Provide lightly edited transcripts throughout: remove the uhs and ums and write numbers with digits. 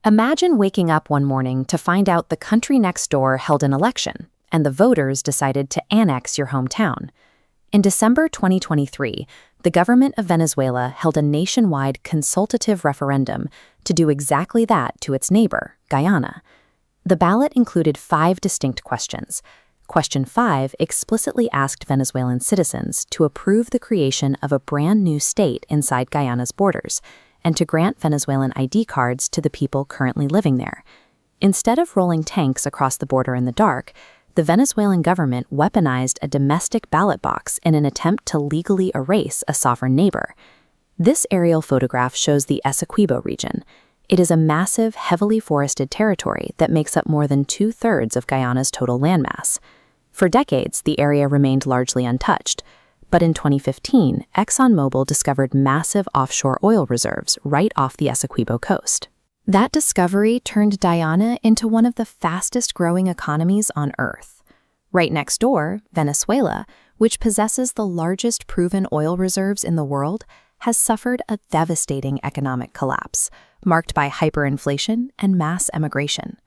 Imagine waking up one morning to find out the country next door held an election, and the voters decided to annex your hometown. In December 2023, the government of Venezuela held a nationwide consultative referendum to do exactly that to its neighbor, Guyana. The ballot included 5 distinct questions. Question 5 explicitly asked Venezuelan citizens to approve the creation of a brand new state inside Guyana's borders, and to grant Venezuelan ID cards to the people currently living there. Instead of rolling tanks across the border in the dark, the Venezuelan government weaponized a domestic ballot box in an attempt to legally erase a sovereign neighbor. This aerial photograph shows the Essequibo region. It is a massive, heavily forested territory that makes up more than 2/3 of Guyana's total landmass. For decades, the area remained largely untouched. But in 2015, ExxonMobil discovered massive offshore oil reserves right off the Essequibo coast. That discovery turned Guyana into one of the fastest-growing economies on Earth. Right next door, Venezuela, which possesses the largest proven oil reserves in the world, has suffered a devastating economic collapse, marked by hyperinflation and mass emigration.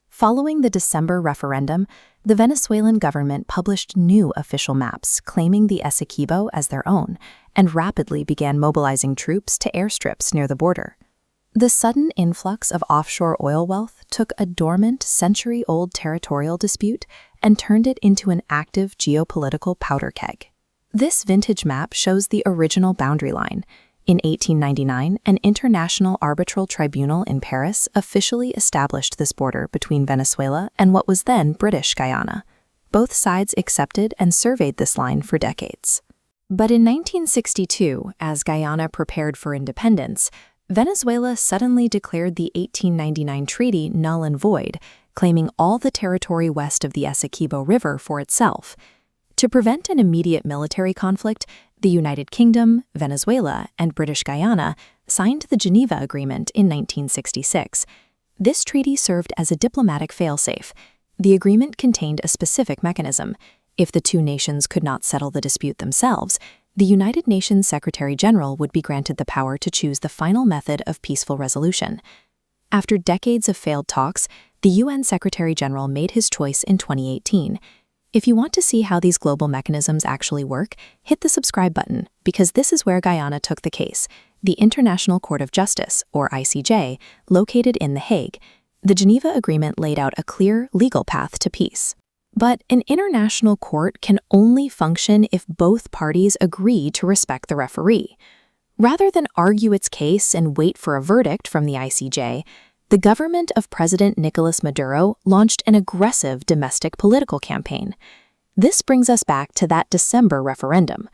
Following the December referendum, the Venezuelan government published new official maps claiming the Essequibo as their own and rapidly began mobilizing troops to airstrips near the border. The sudden influx of offshore oil wealth took a dormant, century-old territorial dispute and turned it into an active geopolitical powder keg. This vintage map shows the original boundary line. In 1899, an international arbitral tribunal in Paris officially established this border between Venezuela and what was then British Guyana. Both sides accepted and surveyed this line for decades. But in 1962, as Guyana prepared for independence, Venezuela suddenly declared the 1899 treaty null and void, claiming all the territory west of the Essequibo River for itself. To prevent an immediate military conflict, the United Kingdom, Venezuela, and British Guyana signed the Geneva Agreement in 1966. This treaty served as a diplomatic failsafe. The agreement contained a specific mechanism. If the two nations could not settle the dispute themselves, the United Nations Secretary-General would be granted the power to choose the final method of peaceful resolution. After decades of failed talks, the UN Secretary-General made his choice in 2018. If you want to see how these global mechanisms actually work, hit the subscribe button, because this is where Guyana took the case, the International Court of Justice, or ICJ, located in The Hague. The Geneva Agreement laid out a clear legal path to peace. But an international court can only function if both parties agree to respect the referee. Rather than argue its case and wait for a verdict from the ICJ, the government of President Nicolás Maduro launched an aggressive domestic political campaign. This brings us back to that December referendum.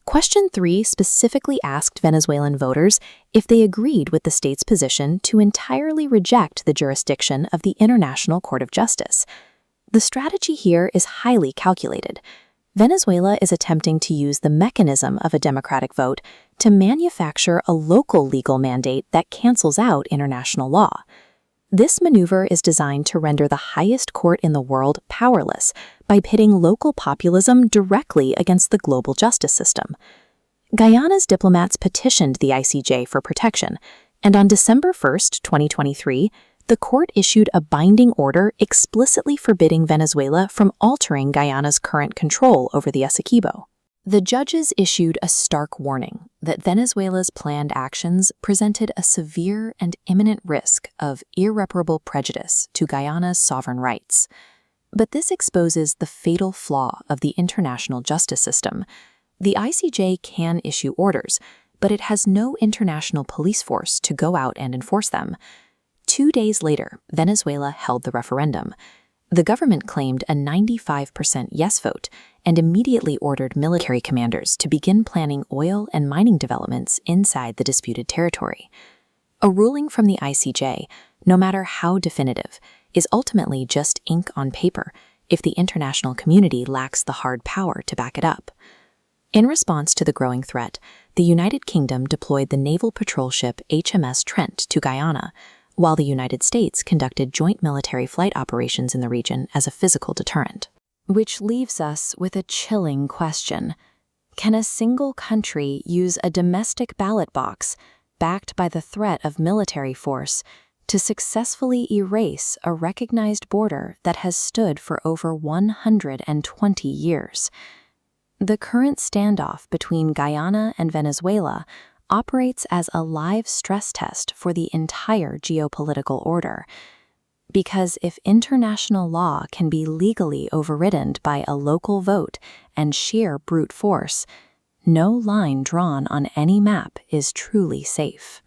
Question 3 specifically asked Venezuelan voters if they agreed with the state's position to entirely reject the jurisdiction of the International Court of Justice. The strategy here is highly calculated. Venezuela is attempting to use the mechanism of a democratic vote to manufacture a local legal mandate that cancels out international law. This maneuver is designed to render the highest court in the world powerless by pitting local populism directly against the global justice system. Guyana's diplomats petitioned the ICJ for protection, and on December 1, 2023, the court issued a binding order explicitly forbidding Venezuela from altering Guyana's current control over the Essequibo. The judges issued a stark warning that Venezuela's planned actions presented a severe and imminent risk of irreparable prejudice to Guyana's sovereign rights. But this exposes the fatal flaw of the international justice system. The ICJ can issue orders, but it has no international police force to go out and enforce them. 2 days later, Venezuela held the referendum. The government claimed a 95% yes vote and immediately ordered military commanders to begin planning oil and mining developments inside the disputed territory. A ruling from the ICJ, no matter how definitive, is ultimately just ink on paper if the international community lacks the hard power to back it up. In response to the growing threat, the United Kingdom deployed the naval patrol ship HMS Trent to Guyana, while the United States conducted joint military flight operations in the region as a physical deterrent. Which leaves us with a chilling question. Can a single country use a domestic ballot box, backed by the threat of military force, to successfully erase a recognized border that has stood for over 120 years. The current standoff between Guyana and Venezuela operates as a live stress test for the entire geopolitical order. Because if international law can be legally overridden by a local vote and sheer brute force, no line drawn on any map is truly safe.